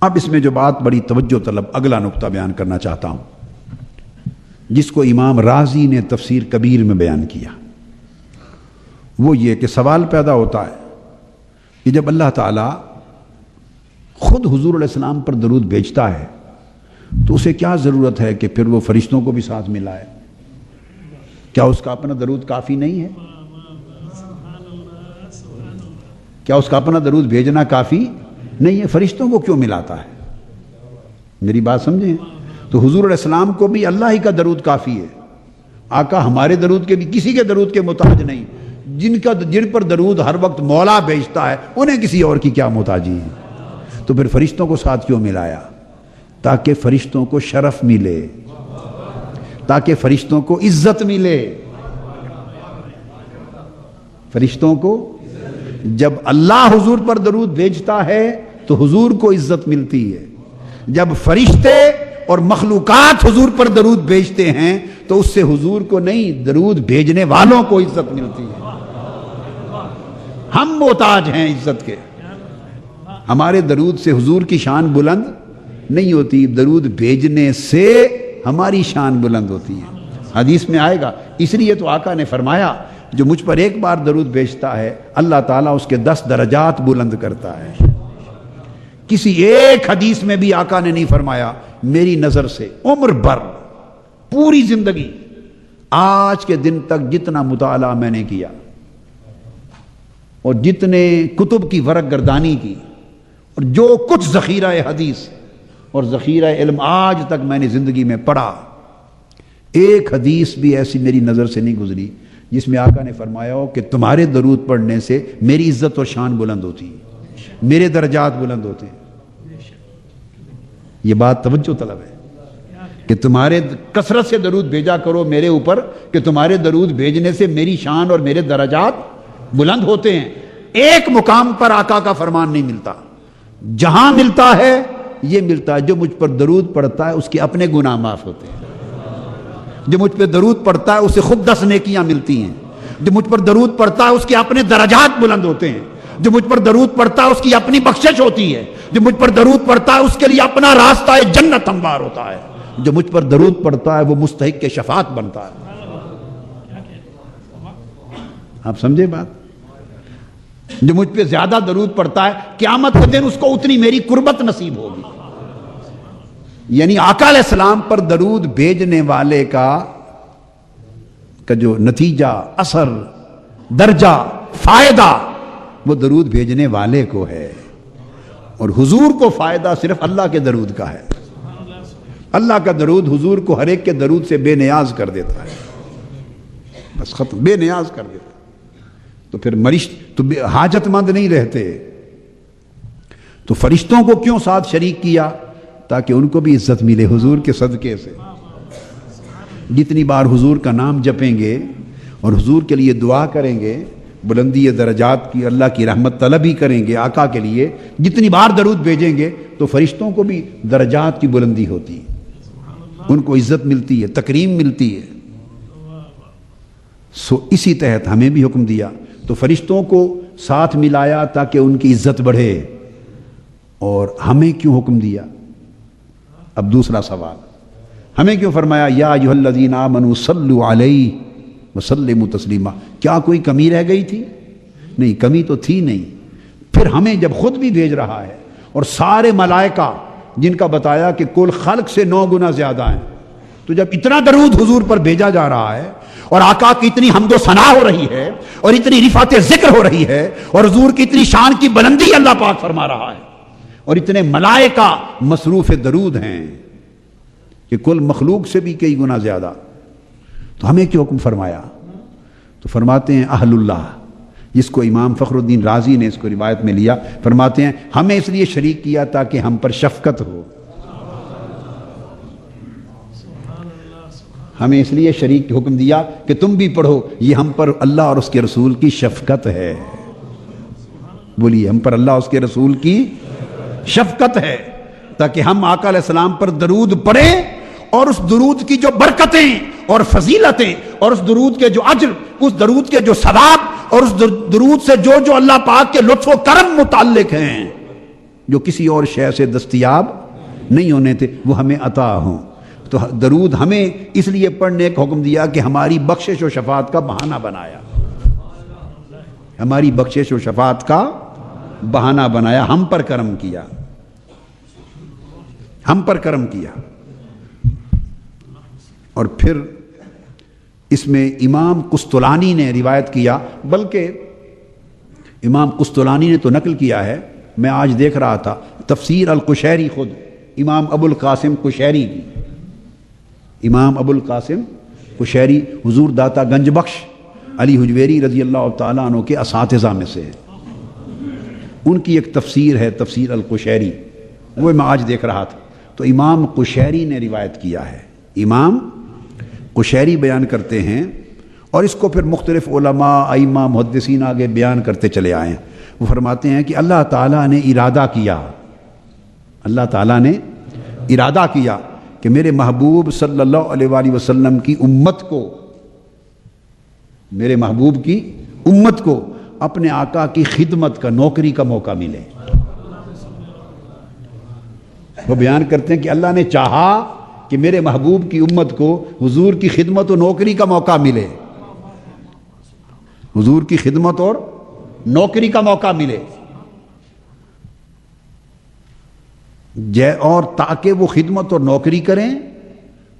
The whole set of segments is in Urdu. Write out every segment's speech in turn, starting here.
اب اس میں جو بات بڑی توجہ طلب اگلا نقطہ بیان کرنا چاہتا ہوں، جس کو امام رازی نے تفسیر کبیر میں بیان کیا، وہ یہ کہ سوال پیدا ہوتا ہے کہ جب اللہ تعالیٰ خود حضور علیہ السلام پر درود بھیجتا ہے تو اسے کیا ضرورت ہے کہ پھر وہ فرشتوں کو بھی ساتھ ملائے؟ کیا اس کا اپنا درود کافی نہیں ہے؟ کیا اس کا اپنا درود بھیجنا کافی نہیں ہے؟ فرشتوں کو کیوں ملاتا ہے؟ میری بات سمجھیں؟ تو حضور علیہ السلام کو بھی اللہ ہی کا درود کافی ہے۔ آقا ہمارے درود کے بھی کسی کے درود کے محتاج نہیں۔ جن پر درود ہر وقت مولا بھیجتا ہے انہیں کسی اور کی کیا محتاجی ہے؟ تو پھر فرشتوں کو ساتھ کیوں ملایا؟ تاکہ فرشتوں کو شرف ملے، تاکہ فرشتوں کو عزت ملے۔ فرشتوں کو جب اللہ حضور پر درود بھیجتا ہے تو حضور کو عزت ملتی ہے، جب فرشتے اور مخلوقات حضور پر درود بھیجتے ہیں تو اس سے حضور کو نہیں، درود بھیجنے والوں کو عزت ملتی ہے۔ ہم محتاج ہیں عزت کے، ہمارے درود سے حضور کی شان بلند نہیں ہوتی، درود بھیجنے سے ہماری شان بلند ہوتی ہے۔ حدیث میں آئے گا، اس لیے تو آقا نے فرمایا جو مجھ پر ایک بار درود بھیجتا ہے اللہ تعالیٰ اس کے 10 درجات بلند کرتا ہے۔ کسی ایک حدیث میں بھی آقا نے نہیں فرمایا میری نظر سے عمر بھر، پوری زندگی، آج کے دن تک جتنا مطالعہ میں نے کیا اور جتنے کتب کی ورق گردانی کی اور جو کچھ ذخیرہ حدیث اور ذخیرہ علم آج تک میں نے زندگی میں پڑھا، ایک حدیث بھی ایسی میری نظر سے نہیں گزری جس میں آقا نے فرمایا ہو کہ تمہارے درود پڑھنے سے میری عزت اور شان بلند ہوتی ہے، میرے درجات بلند ہوتے ہیں۔ یہ بات توجہ طلب ہے کہ تمہارے کثرت سے درود بھیجا کرو میرے اوپر کہ تمہارے درود بھیجنے سے میری شان اور میرے درجات بلند ہوتے ہیں۔ ایک مقام پر آقا کا فرمان نہیں ملتا، جہاں ملتا ہے یہ ملتا ہے جو مجھ پر درود پڑتا ہے اس کے اپنے گناہ معاف ہوتے ہیں، جو مجھ پہ درود پڑتا ہے اسے خود 10 نیکیاں ملتی ہیں، جو مجھ پر درود پڑتا ہے اس کے اپنے درجات بلند ہوتے ہیں، جو مجھ پر درود پڑتا ہے اس کی اپنی بخشش ہوتی ہے، جو مجھ پر درود پڑتا ہے اس کے لیے اپنا راستہ جنت ہموار ہوتا ہے، جو مجھ پر درود پڑتا ہے وہ مستحق کے شفاعت بنتا ہے۔ آپ سمجھے بات؟ جو مجھ پہ زیادہ درود پڑتا ہے قیامت کے دن اس کو اتنی میری قربت نصیب ہوگی۔ یعنی آقا علیہ السلام پر درود بھیجنے والے کا جو نتیجہ، اثر، درجہ، فائدہ وہ درود بھیجنے والے کو ہے، اور حضور کو فائدہ صرف اللہ کے درود کا ہے۔ اللہ کا درود حضور کو ہر ایک کے درود سے بے نیاز کر دیتا ہے، بس ختم، بے نیاز کر دیتا ہے۔ تو پھر تو حاجت مند نہیں رہتے۔ تو فرشتوں کو کیوں ساتھ شریک کیا؟ تاکہ ان کو بھی عزت ملے حضور کے صدقے سے۔ جتنی بار حضور کا نام جپیں گے اور حضور کے لیے دعا کریں گے، بلندی درجات کی، اللہ کی رحمت طلبی کریں گے آقا کے لیے، جتنی بار درود بھیجیں گے تو فرشتوں کو بھی درجات کی بلندی ہوتی ہے، ان کو عزت ملتی ہے، تکریم ملتی ہے۔ اسی تحت ہمیں بھی حکم دیا، تو فرشتوں کو ساتھ ملایا تاکہ ان کی عزت بڑھے، اور ہمیں کیوں حکم دیا؟ اب دوسرا سوال، ہمیں کیوں فرمایا یا ایھا الذین آمنوا صلوا علیہ وسلموا تسلیما؟ کیا کوئی کمی رہ گئی تھی؟ نہیں، کمی تو تھی نہیں۔ پھر ہمیں جب خود بھی بھیج رہا ہے اور سارے ملائکہ جن کا بتایا کہ کل خلق سے 9 گنا زیادہ ہیں، تو جب اتنا درود حضور پر بھیجا جا رہا ہے اور آقا کی اتنی حمد و ثنا ہو رہی ہے اور اتنی رفعت ذکر ہو رہی ہے اور حضور کی اتنی شان کی بلندی اللہ پاک فرما رہا ہے اور اتنے ملائکہ مصروف درود ہیں کہ کل مخلوق سے بھی کئی گنا زیادہ، تو ہمیں کیوں حکم فرمایا؟ تو فرماتے ہیں اہل اللہ، جس کو امام فخر الدین رازی نے اس کو روایت میں لیا، فرماتے ہیں ہمیں اس لیے شریک کیا تاکہ ہم پر شفقت ہو، ہمیں اس لیے شریک حکم دیا کہ تم بھی پڑھو، یہ ہم پر اللہ اور اس کے رسول کی شفقت ہے۔ بولیے، ہم پر اللہ اور اس کے رسول کی شفقت ہے، تاکہ ہم آقا علیہ السلام پر درود پڑھیں اور اس درود کی جو برکتیں اور فضیلتیں اور اس درود کے جو اجر، اس درود کے جو ثواب اور اس درود سے جو اللہ پاک کے لطف و کرم متعلق ہیں جو کسی اور شے سے دستیاب نہیں ہونے تھے وہ ہمیں عطا ہوں۔ تو درود ہمیں اس لیے پڑھنے کا حکم دیا کہ ہماری بخشش و شفاعت کا بہانہ بنایا، ہماری بخشش و شفاعت کا بہانہ بنایا، ہم پر کرم کیا، ہم پر کرم کیا۔ اور پھر اس میں امام قسطلانی نے روایت کیا، بلکہ امام قسطلانی نے تو نقل کیا ہے، میں آج دیکھ رہا تھا تفسیر القشیری خود امام ابو القاسم قشیری کی، امام ابو القاسم قشیری حضور داتا گنج بخش علی حجویری رضی اللہ تعالیٰ عنہ کے اساتذہ میں سے ہیں، ان کی ایک تفسیر ہے تفسیر القشیری، وہ میں آج دیکھ رہا تھا، تو امام قشیری نے روایت کیا ہے، امام قشیری بیان کرتے ہیں، اور اس کو پھر مختلف علماء ائمہ محدثین آگے بیان کرتے چلے آئے ہیں۔ وہ فرماتے ہیں کہ اللہ تعالیٰ نے ارادہ کیا، اللہ تعالیٰ نے ارادہ کیا کہ میرے محبوب صلی اللہ علیہ وآلہ وسلم کی امت کو، میرے محبوب کی امت کو اپنے آقا کی خدمت کا، نوکری کا موقع ملے۔ وہ بیان کرتے ہیں کہ اللہ نے چاہا کہ میرے محبوب کی امت کو حضور کی خدمت و نوکری کا موقع ملے، حضور کی خدمت اور نوکری کا موقع ملے، اور تاکہ وہ خدمت اور نوکری کریں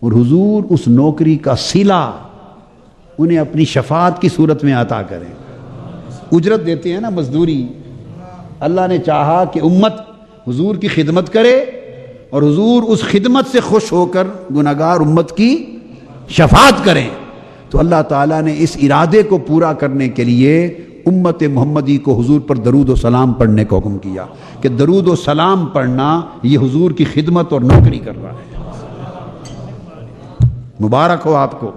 اور حضور اس نوکری کا صلہ انہیں اپنی شفاعت کی صورت میں عطا کریں۔ اجرت دیتے ہیں نا، مزدوری۔ اللہ نے چاہا کہ امت حضور کی خدمت کرے اور حضور اس خدمت سے خوش ہو کر گناہگار امت کی شفاعت کریں، تو اللہ تعالیٰ نے اس ارادے کو پورا کرنے کے لیے امت محمدی کو حضور پر درود و سلام پڑھنے کا حکم کیا کہ درود و سلام پڑھنا یہ حضور کی خدمت اور نوکری کر رہا ہے۔ مبارک ہو آپ کو،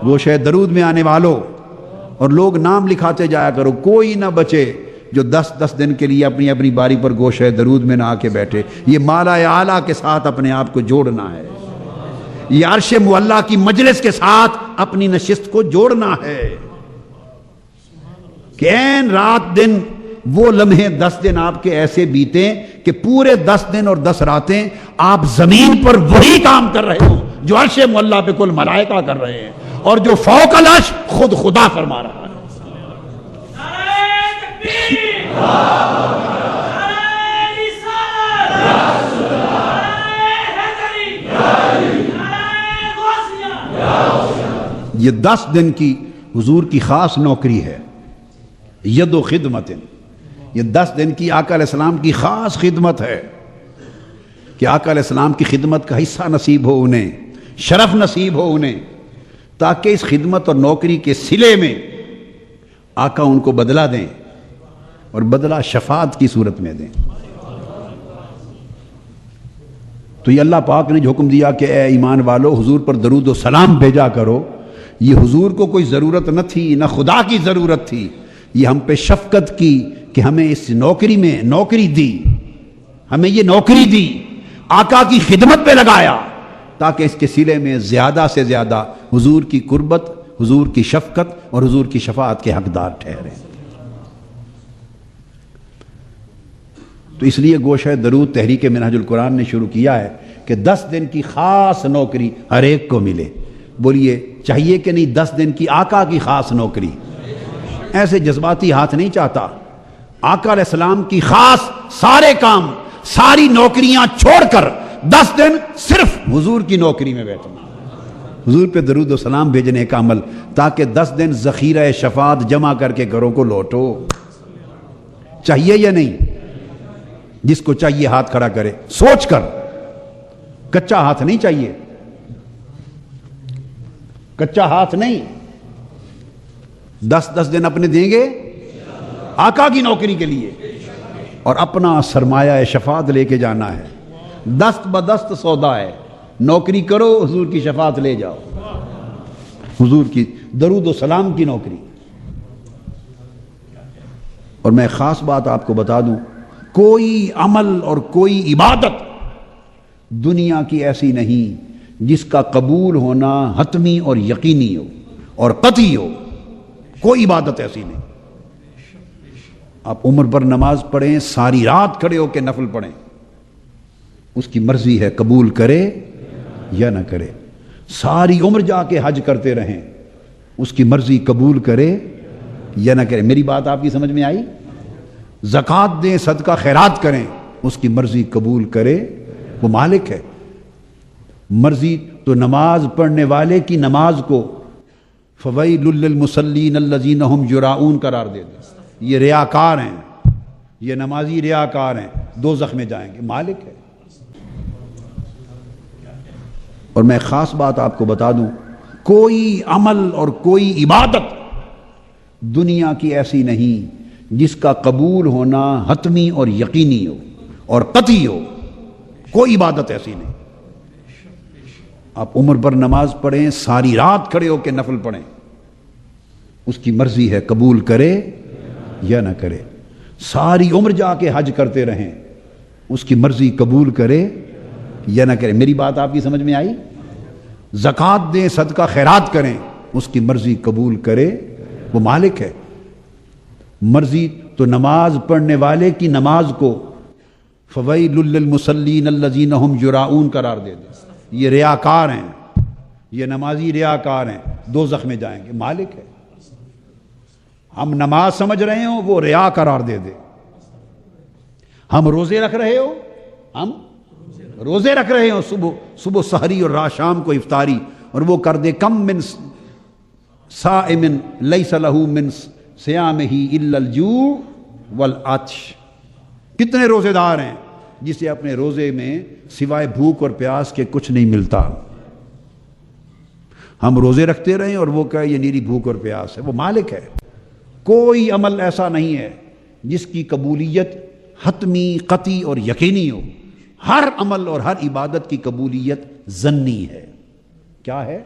گوشہ درود میں آنے والوں، اور لوگ نام لکھاتے جایا کرو، کوئی نہ بچے جو 10 دن کے لیے اپنی اپنی باری پر گوشہ درود میں نہ آ کے بیٹھے۔ یہ مالا اعلیٰ کے ساتھ اپنے آپ کو جوڑنا ہے، یہ عرش معلیٰ کی مجلس کے ساتھ اپنی نشست کو جوڑنا ہے، کہ این رات دن وہ لمحے 10 دن آپ کے ایسے بیتیں کہ پورے 10 دن اور 10 راتیں آپ زمین پر وہی کام کر رہے ہوں جو عرش معلیٰ پہ کل ملائکہ کر رہے ہیں، اور جو فوق العرش خود خدا فرما رہا ہے۔ یہ 10 دن کی حضور کی خاص نوکری ہے، ید و خدمت، یہ 10 دن کی آقا علیہ السلام کی خاص خدمت ہے کہ آقا علیہ السلام کی خدمت کا حصہ نصیب ہو انہیں، شرف نصیب ہو انہیں، تاکہ اس خدمت اور نوکری کے صلے میں آقا ان کو بدلہ دیں، اور بدلہ شفاعت کی صورت میں دیں۔ تو یہ اللہ پاک نے جو حکم دیا کہ اے ایمان والو حضور پر درود و سلام بھیجا کرو، یہ حضور کو کوئی ضرورت نہ تھی، نہ خدا کی ضرورت تھی، یہ ہم پہ شفقت کی کہ ہمیں اس نوکری میں نوکری دی، ہمیں یہ نوکری دی، آقا کی خدمت پہ لگایا، تاکہ اس کے صلے میں زیادہ سے زیادہ حضور کی قربت، حضور کی شفقت اور حضور کی شفاعت کے حقدار ٹھہریں۔ تو اس لیے گوشہ درود تحریک منہج القرآن نے شروع کیا ہے کہ 10 دن کی خاص نوکری ہر ایک کو ملے۔ بولیے چاہیے کہ نہیں 10 دن کی آقا کی خاص نوکری؟ ایسے جذباتی ہاتھ نہیں چاہتا، آقا علیہ السلام کی خاص سارے کام، ساری نوکریاں چھوڑ کر 10 دن صرف حضور کی نوکری میں بیٹھنا، حضور پہ درود و سلام بھیجنے کا عمل، تاکہ 10 دن ذخیرہ شفاعت جمع کر کے گھروں کو لوٹو۔ چاہیے یا نہیں؟ جس کو چاہیے ہاتھ کھڑا کرے، سوچ کر، کچا ہاتھ نہیں چاہیے، کچا ہاتھ نہیں۔ 10 دن اپنے دیں گے آقا کی نوکری کے لیے، اور اپنا سرمایہ شفاعت لے کے جانا ہے۔ دست بدست سودا ہے، نوکری کرو حضور کی شفاعت لے جاؤ، حضور کی درود و سلام کی نوکری۔ اور میں خاص بات آپ کو بتا دوں، کوئی عمل اور کوئی عبادت دنیا کی ایسی نہیں جس کا قبول ہونا حتمی اور یقینی ہو اور قطعی ہو، کوئی عبادت ایسی نہیں۔ آپ عمر پر نماز پڑھیں، ساری رات کھڑے ہو کے نفل پڑھیں، اس کی مرضی ہے قبول کرے یا نہ کرے۔ ساری عمر جا کے حج کرتے رہیں، اس کی مرضی قبول کرے یا نہ کرے۔ میری بات آپ کی سمجھ میں آئی؟ زکوٰۃ دیں، صدقہ خیرات کریں، اس کی مرضی قبول کرے، وہ مالک ہے۔ مرضی تو نماز پڑھنے والے کی نماز کو فویل للمصلین الذین هم یراؤون قرار دے دے۔ یہ ریاکار ہیں، یہ نمازی ریاکار ہیں، دوزخ میں جائیں گے، مالک ہے۔ اور میں خاص بات آپ کو بتا دوں، کوئی عمل اور کوئی عبادت دنیا کی ایسی نہیں جس کا قبول ہونا حتمی اور یقینی ہو اور قطعی ہو، کوئی عبادت ایسی نہیں۔ آپ عمر پر نماز پڑھیں، ساری رات کھڑے ہو کے نفل پڑھیں، اس کی مرضی ہے قبول کرے یا نہ کرے۔ ساری عمر جا کے حج کرتے رہیں، اس کی مرضی قبول کرے یا نہ کرے۔ میری بات آپ کی سمجھ میں آئی؟ زکوٰۃ دیں، صدقہ خیرات کریں، اس کی مرضی قبول کرے، وہ مالک ہے۔ مرضی تو نماز پڑھنے والے کی نماز کو فویل للمصلین الذین هم یراؤون قرار دے دے۔ یہ ریاکار ہیں، یہ نمازی ریاکار ہیں، دوزخ میں جائیں گے، مالک ہے۔ ہم نماز سمجھ رہے ہوں، وہ ریا قرار دے دے۔ ہم روزے رکھ رہے ہو، ہم روزے رکھ رہے ہوں، صبح سحری اور رات شام کو افطاری، اور وہ کر دے کم من صائم لیس لہ من صیامہ الا الجوع والعطش۔ کتنے روزے دار ہیں جسے اپنے روزے میں سوائے بھوک اور پیاس کے کچھ نہیں ملتا۔ ہم روزے رکھتے رہیں اور وہ کہے یہ نیری بھوک اور پیاس ہے، وہ مالک ہے۔ کوئی عمل ایسا نہیں ہے جس کی قبولیت حتمی، قطعی اور یقینی ہو۔ ہر عمل اور ہر عبادت کی قبولیت ظنی ہے۔ کیا ہے؟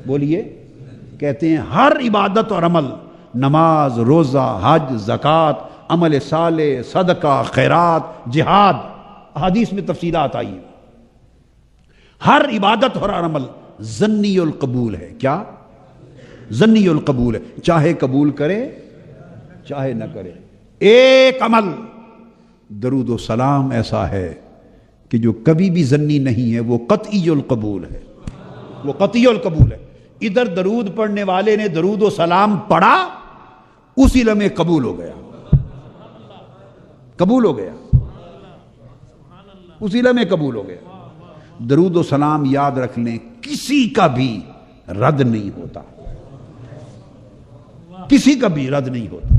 بولیے۔ کہتے ہیں ہر عبادت اور عمل، نماز، روزہ، حج، زکوٰۃ، عمل صالح، صدقہ، خیرات، جہاد، حدیث میں تفصیلات آئی ہیں، ہر عبادت اور ہر عمل ظنی القبول ہے۔ کیا؟ ظنی القبول ہے، چاہے قبول کرے چاہے نہ کرے۔ ایک عمل درود و سلام ایسا ہے کہ جو کبھی بھی ظنی نہیں ہے، وہ قطعی القبول ہے، وہ قطعی القبول ہے۔ ادھر درود پڑھنے والے نے درود و سلام پڑھا، اسی لمحے قبول ہو گیا، قبول ہو گیا، اسی لمحے قبول ہو گیا۔ درود و سلام یاد رکھ لیں، کسی کا بھی رد نہیں ہوتا، کسی کا بھی رد نہیں ہوتا،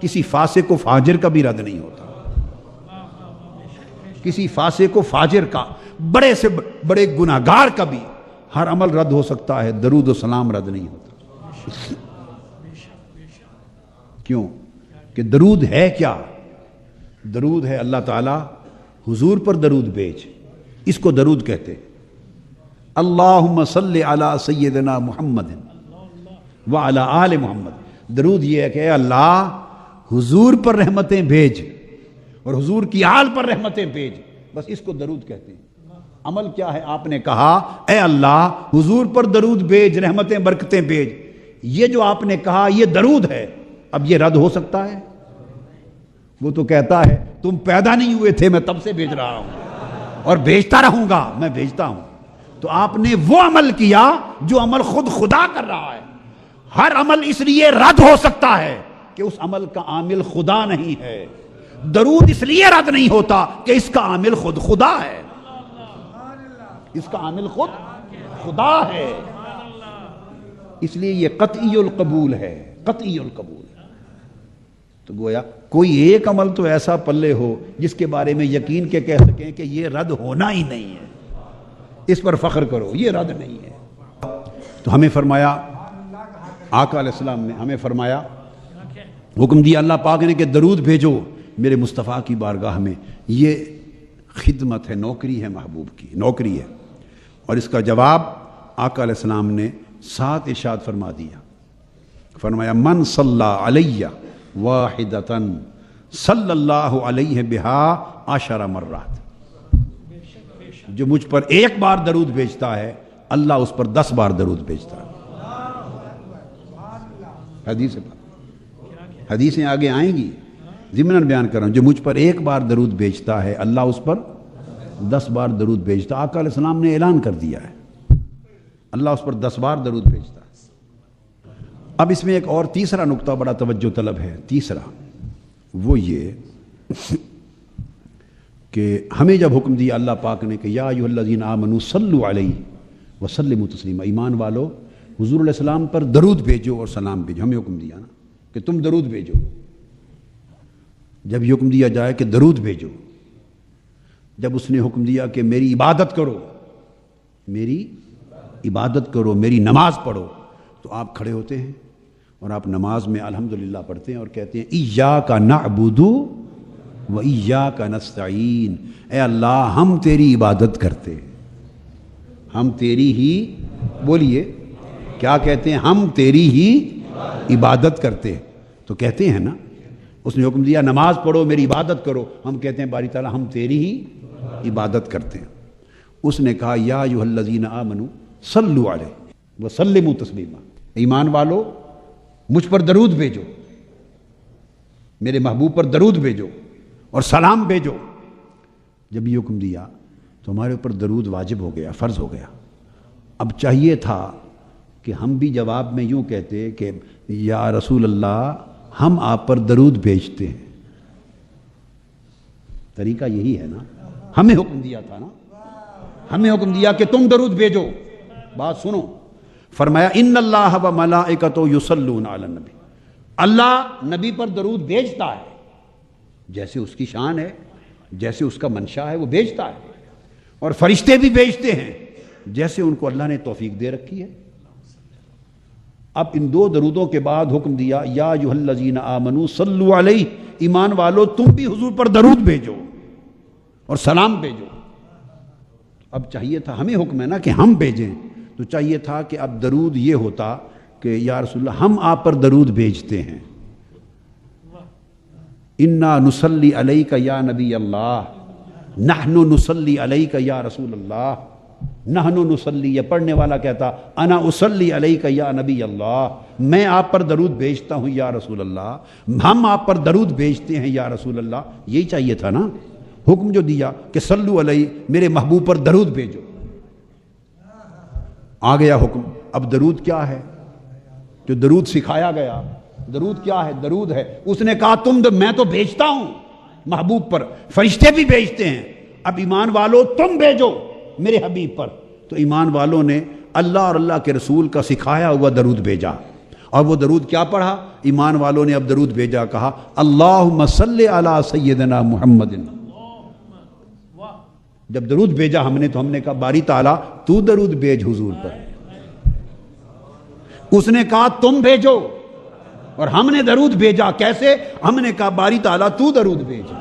کسی فاسق و فاجر کا بھی رد نہیں ہوتا، کسی فاسق و فاجر کا، بڑے سے بڑے گناہگار کا بھی ہر عمل رد ہو سکتا ہے، درود و سلام رد نہیں ہوتا۔ کیوں؟ کہ درود ہے کیا؟ درود ہے اللہ تعالی حضور پر درود بھیج، اس کو درود کہتے ہیں۔ اللہم صلی علی سیدنا محمد وعلی آل محمد۔ درود یہ ہے کہ اے اللہ حضور پر رحمتیں بھیج اور حضور کی آل پر رحمتیں بھیج، بس اس کو درود کہتے ہیں۔ عمل کیا ہے؟ آپ نے کہا اے اللہ حضور پر درود بھیج، رحمتیں برکتیں بھیج، یہ جو آپ نے کہا یہ درود ہے، اب یہ رد ہو سکتا ہے؟ وہ تو کہتا ہے تم پیدا نہیں ہوئے تھے، میں تب سے بھیج رہا ہوں اور بھیجتا رہوں گا، میں بھیجتا ہوں۔ تو آپ نے وہ عمل کیا جو عمل خود خدا کر رہا ہے۔ ہر عمل اس لیے رد ہو سکتا ہے کہ اس عمل کا عامل خدا نہیں ہے۔ درود اس لیے رد نہیں ہوتا کہ اس کا عامل خود خدا ہے، اس کا عامل خود خدا ہے، اس لیے یہ قطعی القبول ہے، قطعی القبول ہے۔ تو گویا کوئی ایک عمل تو ایسا پلے ہو جس کے بارے میں یقین کے کہہ سکیں کہ یہ رد ہونا ہی نہیں ہے، اس پر فخر کرو یہ رد نہیں ہے۔ تو ہمیں فرمایا، آقا علیہ السلام نے ہمیں فرمایا، حکم دیا اللہ پاک نے کہ درود بھیجو میرے مصطفیٰ کی بارگاہ میں۔ یہ خدمت ہے، نوکری ہے، محبوب کی نوکری ہے۔ اور اس کا جواب آقا علیہ السلام نے 7 ارشاد فرما دیا۔ فرمایا من صلی علیہ واحدتن صلی اللہ علیہ بہا 10 مرات۔ جو مجھ پر ایک بار درود بھیجتا ہے اللہ اس پر 10 بار درود بھیجتا ہے۔ حدیثیں آگے آئیں گی، ضمناً بیان کر رہا ہوں، جو مجھ پر ایک بار درود بھیجتا ہے اللہ اس پر 10 بار درود بھیجتا. آقا علیہ السلام نے اعلان کر دیا ہے اللہ اس پر 10 بار درود بھیجتا ہے. اب اس میں ایک اور تیسرا نقطہ بڑا توجہ طلب ہے. تیسرا وہ یہ کہ ہمیں جب حکم دیا اللہ پاک نے کہ یا ایھا الذین آمنوا صلوا علیہ وسلموا تسلیما، ایمان والو حضور علیہ السلام پر درود بھیجو اور سلام بھیجو. ہمیں حکم دیا نا کہ تم درود بھیجو. جب یہ حکم دیا جائے کہ درود بھیجو، جب اس نے حکم دیا کہ میری عبادت کرو، میری عبادت کرو، میری نماز پڑھو، تو آپ کھڑے ہوتے ہیں اور آپ نماز میں الحمدللہ پڑھتے ہیں اور کہتے ہیں ایاک نعبد و ایاک نستعین، اے اللہ ہم تیری عبادت کرتے ہیں، ہم تیری ہی، بولیے کیا کہتے ہیں، ہم تیری ہی عبادت کرتے ہیں. تو کہتے ہیں نا، اس نے حکم دیا نماز پڑھو میری عبادت کرو، ہم کہتے ہیں باری تعالیٰ ہم تیری ہی عبادت کرتے ہیں. اس نے کہا یا ایھا الذین آمنوا صلوا علیہ وسلموا تسلیما، ایمان والو مجھ پر درود بھیجو، میرے محبوب پر درود بھیجو اور سلام بھیجو. جب یہ حکم دیا تو ہمارے اوپر درود واجب ہو گیا، فرض ہو گیا. اب چاہیے تھا کہ ہم بھی جواب میں یوں کہتے کہ یا رسول اللہ ہم آپ پر درود بھیجتے ہیں. طریقہ یہی ہے نا، ہمیں حکم دیا تھا نا، ہمیں حکم دیا کہ تم درود بھیجو. بات سنو، فرمایا ان اللہ و ملائکتہ یصلون علی النبی، اللہ نبی پر درود بھیجتا ہے، جیسے اس کی شان ہے، جیسے اس کا منشا ہے وہ بھیجتا ہے. اور فرشتے بھی بھیجتے ہیں جیسے ان کو اللہ نے توفیق دے رکھی ہے. اب ان 2 درودوں کے بعد حکم دیا یا ایھا الذین آمنوا صلوا علیہ، ایمان والو تم بھی حضور پر درود بھیجو اور سلام بھیجو. اب چاہیے تھا، ہمیں حکم ہے نا کہ ہم بھیجیں، تو چاہیے تھا کہ اب درود یہ ہوتا کہ یا رسول اللہ ہم آپ پر درود بھیجتے ہیں. انا نصلی علیک یا نبی اللہ، نحن نصلی علیک یا رسول اللہ. نحن نصلی، یہ پڑھنے والا کہتا انا اصلی علیک یا نبی اللہ، میں آپ پر درود بھیجتا ہوں یا رسول اللہ، ہم آپ پر درود بھیجتے ہیں یا رسول اللہ. یہی چاہیے تھا نا، حکم جو دیا کہ صلو علیہ، میرے محبوب پر درود بھیجو. آ گیا حکم. اب درود کیا ہے؟ جو درود سکھایا گیا، درود کیا ہے؟ درود ہے اس نے کہا میں تو بھیجتا ہوں محبوب پر، فرشتے بھی بھیجتے ہیں، اب ایمان والو تم بھیجو میرے حبیب پر. تو ایمان والوں نے اللہ اور اللہ کے رسول کا سکھایا ہوا درود بھیجا. اور وہ درود کیا پڑھا؟ ایمان والوں نے اب درود بھیجا، کہا اللہم صلی علی سیدنا محمد. جب درود بھیجا ہم نے تو ہم نے کہا باری تعالیٰ تو درود بھیج حضور پر. اس نے کہا تم بھیجو، اور ہم نے درود بھیجا. کیسے؟ ہم نے کہا باری تعالیٰ تو درود بھیج.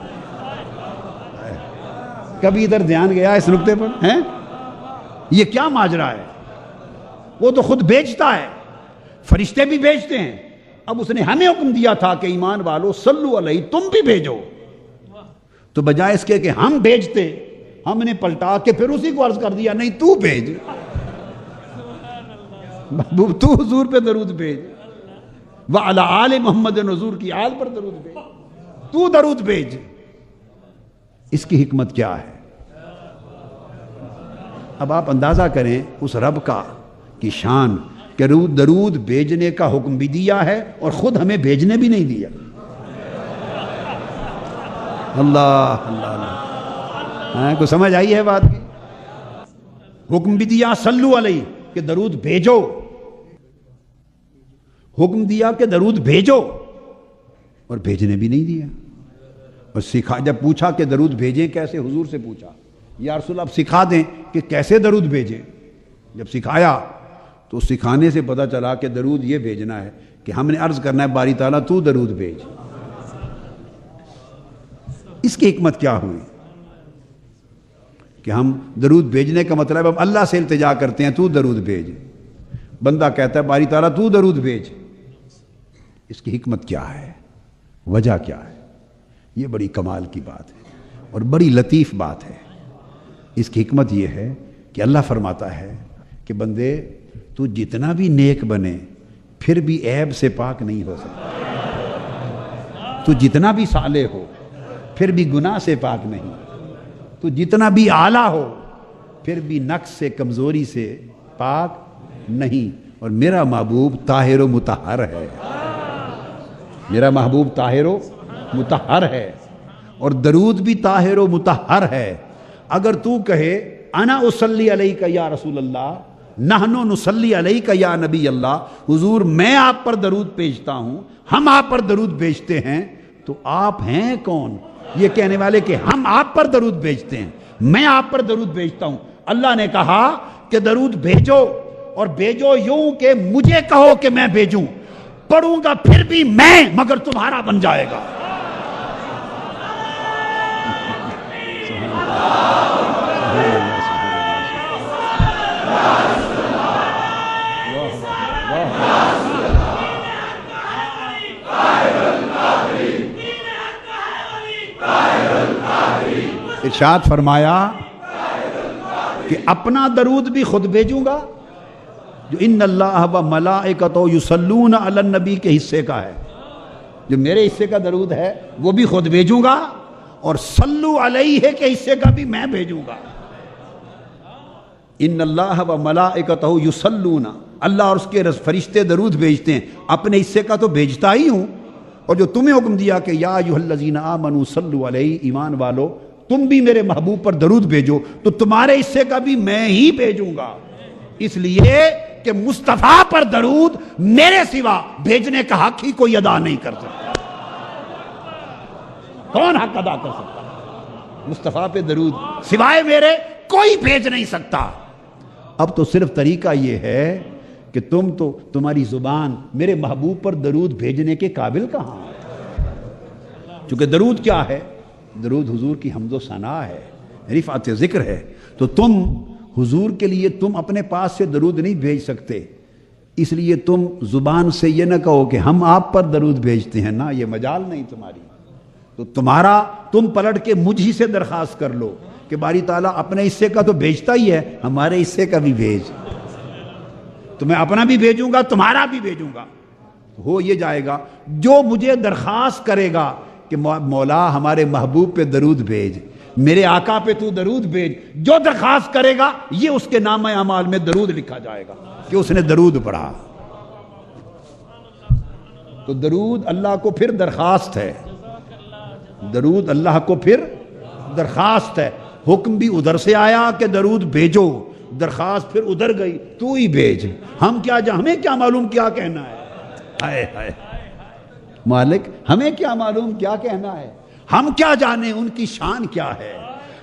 کبھی ادھر دھیان گیا اس نقطے پر؟ ہیں یہ کیا ماجرا ہے؟ وہ تو خود بھیجتا ہے، فرشتے بھی بھیجتے ہیں. اب اس نے ہمیں حکم دیا تھا کہ ایمان والو صلو علیہ تم بھی بھیجو. تو بجائے اس کے کہ ہم بھیجتے، ہم نے پلٹا کے پھر اسی کو عرض کر دیا نہیں تو بھیج، محبوب تو حضور پہ درود بھیج، وعلی آل محمد، حضور کی آل پر درود بھیج، تو درود بھیج. اس کی حکمت کیا ہے؟ اب آپ اندازہ کریں اس رب کی شان کہ درود بھیجنے کا حکم بھی دیا ہے اور خود ہمیں بھیجنے بھی نہیں دیا. اللہ اللہ اللہ، کو سمجھ آئی ہے بات کی؟ حکم بھی دیا صلو علیہ کہ درود بھیجو، حکم دیا کہ درود بھیجو اور بھیجنے بھی نہیں دیا. اور جب پوچھا کہ درود بھیجیں کیسے، حضور سے پوچھا یا رسول اللہ سکھا دیں کہ کیسے درود بھیجیں. جب سکھایا تو سکھانے سے پتہ چلا کہ درود یہ بھیجنا ہے کہ ہم نے عرض کرنا ہے باری تعالیٰ تو درود بھیج. اس کی حکمت کیا ہوئی کہ ہم درود بھیجنے کا مطلب ہم اللہ سے التجا کرتے ہیں تو درود بھیج، بندہ کہتا ہے باری تعالیٰ تو درود بھیج. اس کی حکمت کیا ہے، وجہ کیا ہے؟ یہ بڑی کمال کی بات ہے اور بڑی لطیف بات ہے. اس کی حکمت یہ ہے کہ اللہ فرماتا ہے کہ بندے تو جتنا بھی نیک بنے پھر بھی عیب سے پاک نہیں ہو سکتا. تو جتنا بھی صالح ہو پھر بھی گناہ سے پاک نہیں، تو جتنا بھی اعلیٰ ہو پھر بھی نقص سے کمزوری سے پاک نہیں۔ اور میرا محبوب طاہر و مطہر ہے، میرا محبوب طاہر و مطہر ہے، اور درود بھی طاہر و مطہر ہے۔ اگر تو کہے انا اصلی علیک یا رسول اللہ، نحن نصلی علیک یا نبی اللہ، حضور میں آپ پر درود بھیجتا ہوں، ہم آپ پر درود بھیجتے ہیں، تو آپ ہیں کون یہ کہنے والے کہ ہم آپ پر درود بھیجتے ہیں، میں آپ پر درود بھیجتا ہوں؟ اللہ نے کہا کہ درود بھیجو، اور بھیجو یوں کہ مجھے کہو کہ میں بھیجوں، پڑھوں گا پھر بھی میں، مگر تمہارا بن جائے گا۔ ارشاد فرمایا کہ اپنا درود بھی خود بھیجوں گا، جو ان اللہ و ملائکتہ یصلون علی النبی کے حصے کا ہے، جو میرے حصے کا درود ہے وہ بھی خود بھیجوں گا، اور صلو علیہ کے حصے کا بھی میں بھیجوں گا۔ ان اللہ و ملائکتہ یصلون، اللہ اور اس کے فرشتے درود بھیجتے ہیں، اپنے حصے کا تو بھیجتا ہی ہوں، اور جو تمہیں حکم دیا کہ یا ایھا الذین آمنوا صلوا علیہ، ایمان والو تم بھی میرے محبوب پر درود بھیجو، تو تمہارے حصے کا بھی میں ہی بھیجوں گا، اس لیے کہ مصطفیٰ پر درود میرے سوا بھیجنے کا حق ہی کوئی ادا نہیں کر سکتا۔ کون حق ادا کر سکتا؟ مصطفیٰ پہ درود سوائے میرے کوئی بھیج نہیں سکتا۔ اب تو صرف طریقہ یہ ہے کہ تمہاری زبان میرے محبوب پر درود بھیجنے کے قابل کہاں ہے؟ چونکہ درود کیا ہے؟ درود حضور کی حمد و ثنا ہے، رفعت ذکر ہے، تو تم حضور کے لیے تم اپنے پاس سے درود نہیں بھیج سکتے، اس لیے تم زبان سے یہ نہ کہو کہ ہم آپ پر درود بھیجتے ہیں، نہ، یہ مجال نہیں تمہاری۔ تو تم پلٹ کے مجھ ہی سے درخواست کر لو کہ باری تعالیٰ اپنے حصے کا تو بھیجتا ہی ہے، ہمارے حصے کا بھی بھیج، تو میں اپنا بھی بھیجوں گا، تمہارا بھی بھیجوں گا۔ ہو یہ جائے گا جو مجھے درخواست کرے گا کہ مولا ہمارے محبوب پہ درود بھیج، میرے آقا پہ تو درود بھیج، جو درخواست کرے گا یہ اس کے نامہ اعمال میں درود لکھا جائے گا کہ اس نے درود پڑھا۔ تو درود اللہ کو پھر درخواست ہے، درود اللہ کو پھر درخواست ہے، حکم بھی ادھر سے آیا کہ درود بھیجو، درخواست پھر ادھر گئی تو ہی بھیج، ہمیں کیا معلوم کیا کہنا ہے؟ ہائے ہائے مالک، ہمیں کیا معلوم کیا کہنا ہے؟ ہم کیا جانے ان کی شان کیا ہے؟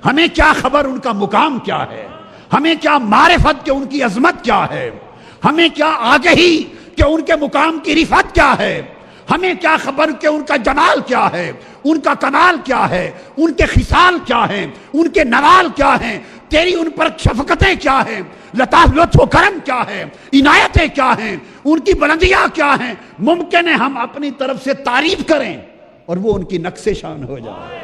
ہمیں کیا خبر ان کا مقام کیا ہے؟ ہمیں کیا معرفت کہ ان کی عظمت کیا ہے؟ ہمیں کیا آگہی کہ ان کے مقام کی رفعت کیا ہے؟ ہمیں کیا خبر کہ ان کا جمال کیا ہے، ان کا کمال کیا ہے، ان کے خصال کیا ہیں، ان کے نوال کیا ہیں، تیری ان پر شفقتیں کیا ہیں، لطاف لطف و کرم کیا ہے، عنایتیں کیا ہیں، ان کی بلندیاں کیا ہیں۔ ممکن ہے ہم اپنی طرف سے تعریف کریں اور وہ ان کی نقص شان ہو جائے،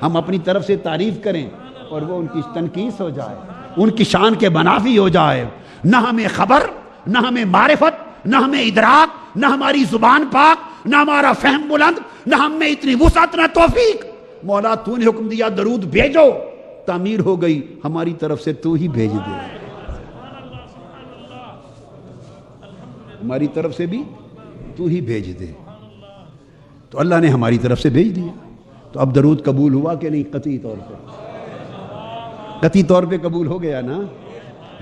ہم اپنی طرف سے تعریف کریں اور وہ ان کی تنقیص ہو جائے، ان کی شان کے منافی ہو جائے۔ نہ ہمیں خبر، نہ ہمیں معرفت، نہ ہمیں ادراک، نہ ہماری زبان پاک، نہ ہمارا فہم بلند، نہ ہم میں اتنی وسعت، نہ توفیق۔ مولا تو نے حکم دیا درود بھیجو، تعمیر ہو گئی، ہماری طرف سے تو ہی بھیج دے، ہماری طرف سے بھی تو ہی بھیج دے۔ تو اللہ نے ہماری طرف سے بھیج دیا، تو اب درود قبول ہوا کہ نہیں؟ قطعی طور پہ، قطعی طور پہ قبول ہو گیا نا،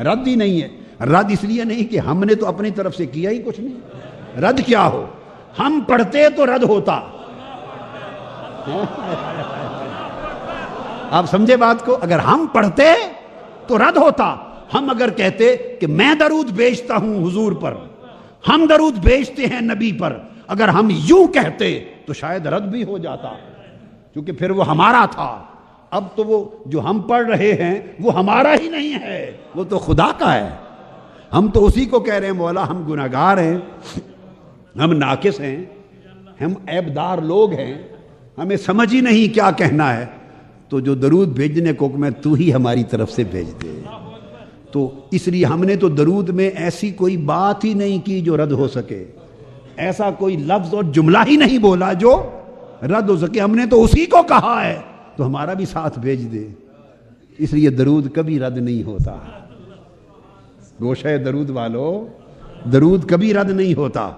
رد ہی نہیں ہے۔ رد اس لیے نہیں کہ ہم نے تو اپنی طرف سے کیا ہی کچھ نہیں، رد کیا ہو، ہم پڑھتے تو رد ہوتا۔ آپ سمجھے بات کو؟ اگر ہم پڑھتے تو رد ہوتا، ہم اگر کہتے کہ میں درود بھیجتا ہوں حضور پر، ہم درود بھیجتے ہیں نبی پر، اگر ہم یوں کہتے تو شاید رد بھی ہو جاتا، کیونکہ پھر وہ ہمارا تھا۔ اب تو وہ جو ہم پڑھ رہے ہیں وہ ہمارا ہی نہیں ہے، وہ تو خدا کا ہے۔ ہم تو اسی کو کہہ رہے ہیں مولا ہم گناہگار ہیں، ہم ناقص ہیں، ہم عیبدار لوگ ہیں، ہمیں سمجھ ہی نہیں کیا کہنا ہے۔ تو جو درود بھیجنے کو حکم ہے تو ہی ہماری طرف سے بھیج دے۔ تو اس لیے ہم نے تو درود میں ایسی کوئی بات ہی نہیں کی جو رد ہو سکے، ایسا کوئی لفظ اور جملہ ہی نہیں بولا جو رد ہو سکے. ہم نے تو اسی کو کہا ہے تو ہمارا بھی ساتھ بھیج دے. اس لیے درود کبھی رد نہیں ہوتا. گوشہ درود والو، درود کبھی رد نہیں ہوتا.